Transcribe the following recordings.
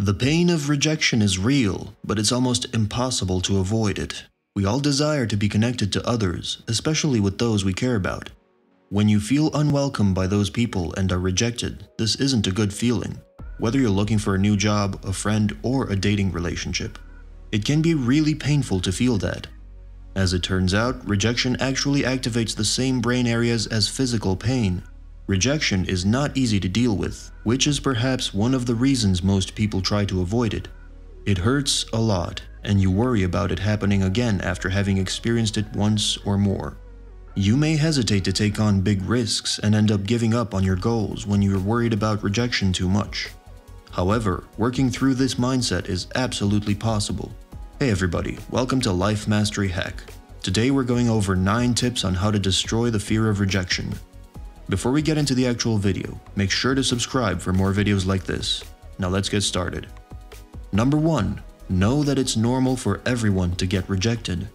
The pain of rejection is real, but it's almost impossible to avoid it. We all desire to be connected to others, especially with those we care about. When you feel unwelcome by those people and are rejected, this isn't a good feeling, whether you're looking for a new job, a friend, or a dating relationship. It can be really painful to feel that. As it turns out, rejection actually activates the same brain areas as physical pain. Rejection is not easy to deal with, which is perhaps one of the reasons most people try to avoid it. It hurts a lot, and you worry about it happening again after having experienced it once or more. You may hesitate to take on big risks and end up giving up on your goals when you're worried about rejection too much. However, working through this mindset is absolutely possible. Hey everybody, welcome to Life Mastery Hack. Today we're going over 9 tips on how to destroy the fear of rejection. Before we get into the actual video, make sure to subscribe for more videos like this. Now let's get started. Number 1. Know that it's normal for everyone to get rejected.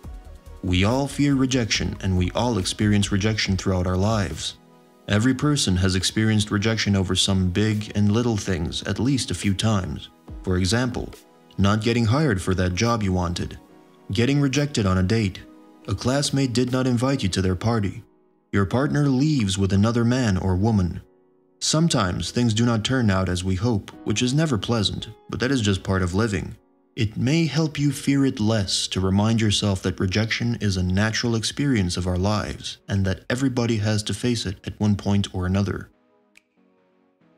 We all fear rejection, and we all experience rejection throughout our lives. Every person has experienced rejection over some big and little things at least a few times. For example, not getting hired for that job you wanted, getting rejected on a date, a classmate did not invite you to their party, your partner leaves with another man or woman. Sometimes things do not turn out as we hope, which is never pleasant, but that is just part of living. It may help you fear it less to remind yourself that rejection is a natural experience of our lives and that everybody has to face it at one point or another.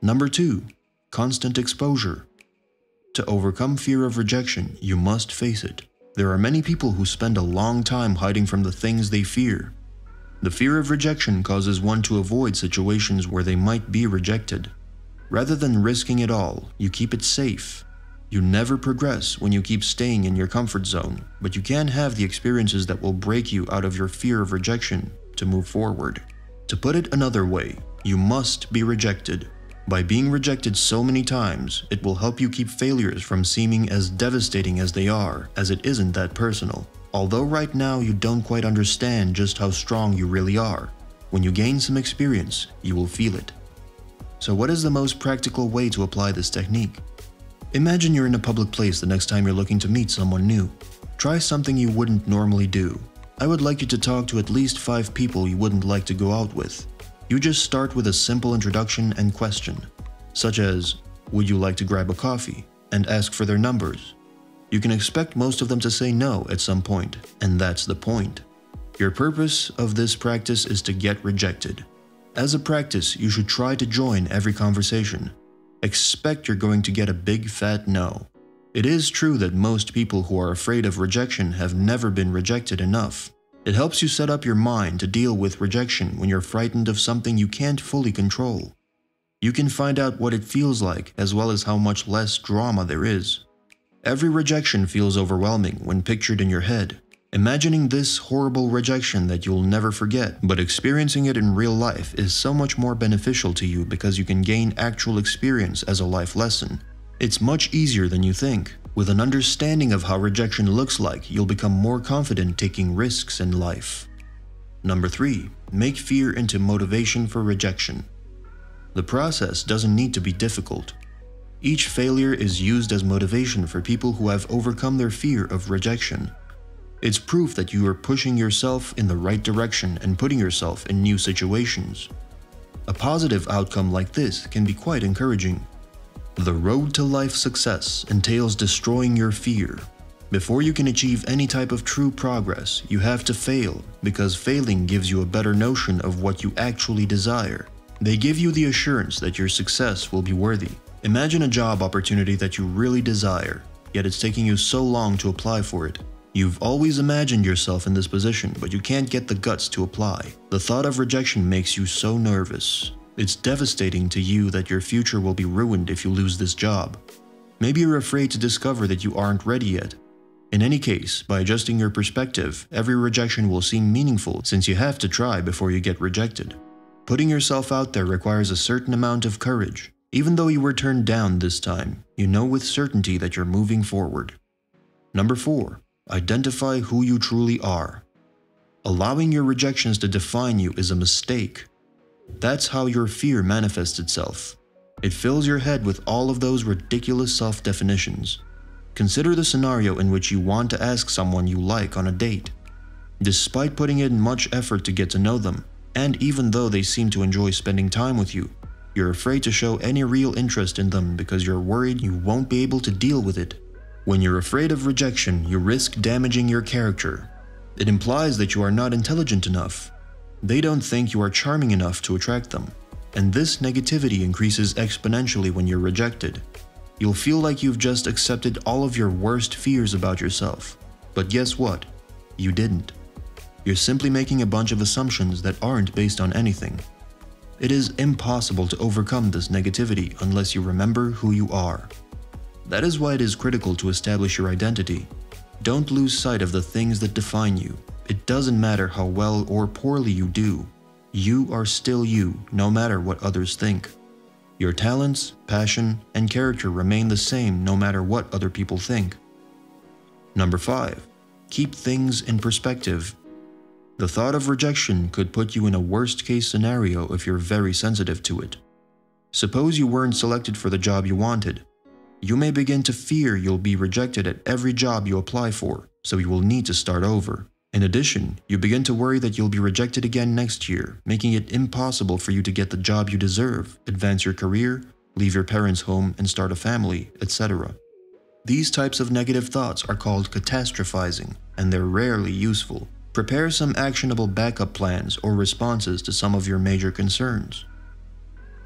Number 2. Constant exposure. To overcome fear of rejection, you must face it. There are many people who spend a long time hiding from the things they fear. The fear of rejection causes one to avoid situations where they might be rejected. Rather than risking it all, you keep it safe. You never progress when you keep staying in your comfort zone, but you can have the experiences that will break you out of your fear of rejection to move forward. To put it another way, you must be rejected. By being rejected so many times, it will help you keep failures from seeming as devastating as they are, as it isn't that personal. Although right now you don't quite understand just how strong you really are, when you gain some experience, you will feel it. So what is the most practical way to apply this technique? Imagine you're in a public place the next time you're looking to meet someone new. Try something you wouldn't normally do. I would like you to talk to at least 5 people you wouldn't like to go out with. You just start with a simple introduction and question, such as, would you like to grab a coffee, and ask for their numbers. You can expect most of them to say no at some point, and that's the point. Your purpose of this practice is to get rejected. As a practice, you should try to join every conversation. Expect you're going to get a big fat no. It is true that most people who are afraid of rejection have never been rejected enough. It helps you set up your mind to deal with rejection when you're frightened of something you can't fully control. You can find out what it feels like as well as how much less drama there is. Every rejection feels overwhelming when pictured in your head. Imagining this horrible rejection that you'll never forget, but experiencing it in real life is so much more beneficial to you because you can gain actual experience as a life lesson. It's much easier than you think. With an understanding of how rejection looks like, you'll become more confident taking risks in life. Number 3. Make fear into motivation for rejection. The process doesn't need to be difficult. Each failure is used as motivation for people who have overcome their fear of rejection. It's proof that you are pushing yourself in the right direction and putting yourself in new situations. A positive outcome like this can be quite encouraging. The road to life success entails destroying your fear. Before you can achieve any type of true progress, you have to fail, because failing gives you a better notion of what you actually desire. They give you the assurance that your success will be worthy. Imagine a job opportunity that you really desire, yet it's taking you so long to apply for it. You've always imagined yourself in this position, but you can't get the guts to apply. The thought of rejection makes you so nervous. It's devastating to you that your future will be ruined if you lose this job. Maybe you're afraid to discover that you aren't ready yet. In any case, by adjusting your perspective, every rejection will seem meaningful since you have to try before you get rejected. Putting yourself out there requires a certain amount of courage. Even though you were turned down this time, you know with certainty that you're moving forward. Number 4. Identify who you truly are. Allowing your rejections to define you is a mistake. That's how your fear manifests itself. It fills your head with all of those ridiculous self-definitions. Consider the scenario in which you want to ask someone you like on a date. Despite putting in much effort to get to know them, and even though they seem to enjoy spending time with you, you're afraid to show any real interest in them because you're worried you won't be able to deal with it. When you're afraid of rejection, you risk damaging your character. It implies that you are not intelligent enough. They don't think you are charming enough to attract them. And this negativity increases exponentially when you're rejected. You'll feel like you've just accepted all of your worst fears about yourself. But guess what? You didn't. You're simply making a bunch of assumptions that aren't based on anything. It is impossible to overcome this negativity unless you remember who you are. That is why it is critical to establish your identity. Don't lose sight of the things that define you. It doesn't matter how well or poorly you do. You are still you, no matter what others think. Your talents, passion, and character remain the same no matter what other people think. Number 5. Keep things in perspective. The thought of rejection could put you in a worst-case scenario if you're very sensitive to it. Suppose you weren't selected for the job you wanted. You may begin to fear you'll be rejected at every job you apply for, so you will need to start over. In addition, you begin to worry that you'll be rejected again next year, making it impossible for you to get the job you deserve, advance your career, leave your parents' home and start a family, etc. These types of negative thoughts are called catastrophizing, and they're rarely useful. Prepare some actionable backup plans or responses to some of your major concerns.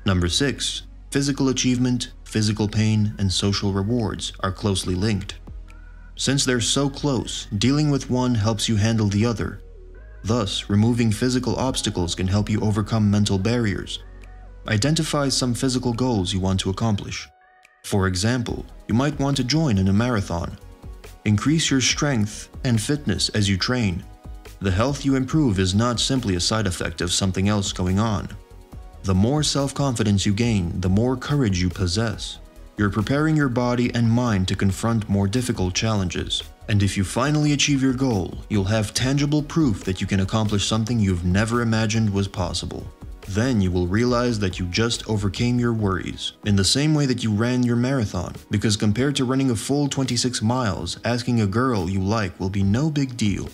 Number 6. Physical achievement, physical pain, and social rewards are closely linked. Since they're so close, dealing with one helps you handle the other. Thus, removing physical obstacles can help you overcome mental barriers. Identify some physical goals you want to accomplish. For example, you might want to join in a marathon. Increase your strength and fitness as you train. The health you improve is not simply a side effect of something else going on. The more self-confidence you gain, the more courage you possess. You're preparing your body and mind to confront more difficult challenges. And if you finally achieve your goal, you'll have tangible proof that you can accomplish something you've never imagined was possible. Then you will realize that you just overcame your worries, in the same way that you ran your marathon, because compared to running a full 26 miles, asking a girl you like will be no big deal.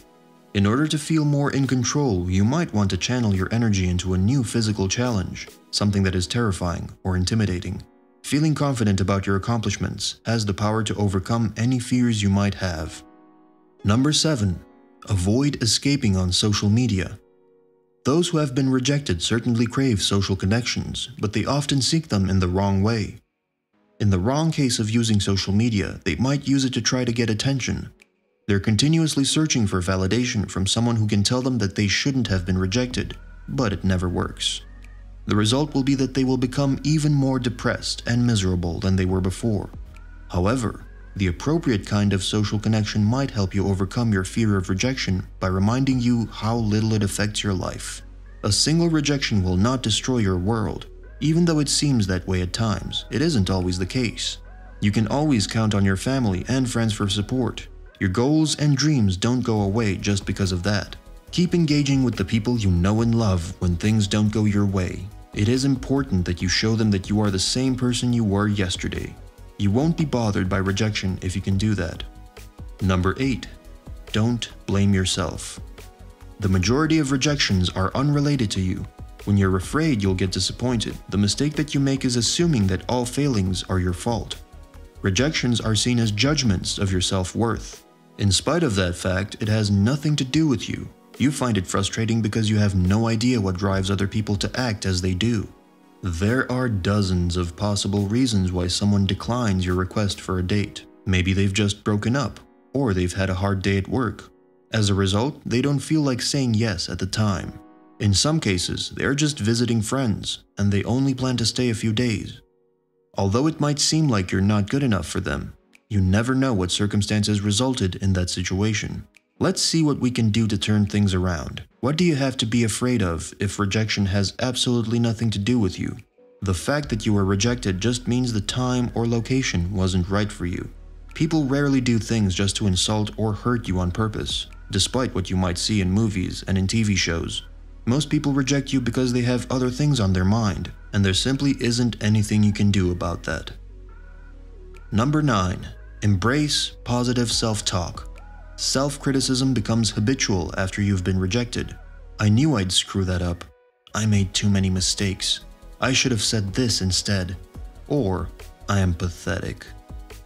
In order to feel more in control, you might want to channel your energy into a new physical challenge, something that is terrifying or intimidating. Feeling confident about your accomplishments has the power to overcome any fears you might have. Number 7. Avoid escaping on social media. Those who have been rejected certainly crave social connections, but they often seek them in the wrong way. In the wrong case of using social media, they might use it to try to get attention. They're continuously searching for validation from someone who can tell them that they shouldn't have been rejected, but it never works. The result will be that they will become even more depressed and miserable than they were before. However, the appropriate kind of social connection might help you overcome your fear of rejection by reminding you how little it affects your life. A single rejection will not destroy your world. Even though it seems that way at times, it isn't always the case. You can always count on your family and friends for support. Your goals and dreams don't go away just because of that. Keep engaging with the people you know and love when things don't go your way. It is important that you show them that you are the same person you were yesterday. You won't be bothered by rejection if you can do that. Number 8. Don't blame yourself. The majority of rejections are unrelated to you. When you're afraid you'll get disappointed, the mistake that you make is assuming that all failings are your fault. Rejections are seen as judgments of your self-worth. In spite of that fact, it has nothing to do with you. You find it frustrating because you have no idea what drives other people to act as they do. There are dozens of possible reasons why someone declines your request for a date. Maybe they've just broken up, or they've had a hard day at work. As a result, they don't feel like saying yes at the time. In some cases, they're just visiting friends, and they only plan to stay a few days. Although it might seem like you're not good enough for them, you never know what circumstances resulted in that situation. Let's see what we can do to turn things around. What do you have to be afraid of if rejection has absolutely nothing to do with you? The fact that you were rejected just means the time or location wasn't right for you. People rarely do things just to insult or hurt you on purpose, despite what you might see in movies and in TV shows. Most people reject you because they have other things on their mind, and there simply isn't anything you can do about that. Number 9. Embrace positive self-talk. Self-criticism becomes habitual after you've been rejected. I knew I'd screw that up. I made too many mistakes. I should have said this instead. Or, I am pathetic.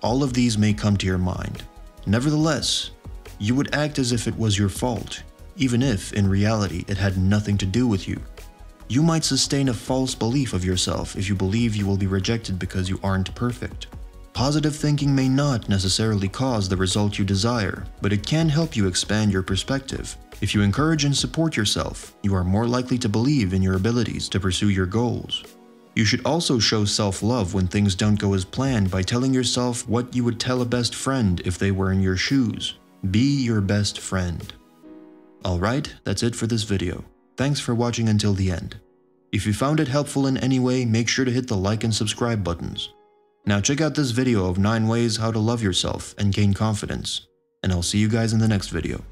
All of these may come to your mind. Nevertheless, you would act as if it was your fault, even if, in reality, it had nothing to do with you. You might sustain a false belief of yourself if you believe you will be rejected because you aren't perfect. Positive thinking may not necessarily cause the result you desire, but it can help you expand your perspective. If you encourage and support yourself, you are more likely to believe in your abilities to pursue your goals. You should also show self-love when things don't go as planned by telling yourself what you would tell a best friend if they were in your shoes. Be your best friend. Alright, that's it for this video. Thanks for watching until the end. If you found it helpful in any way, make sure to hit the like and subscribe buttons. Now check out this video of 9 ways how to love yourself and gain confidence, and I'll see you guys in the next video.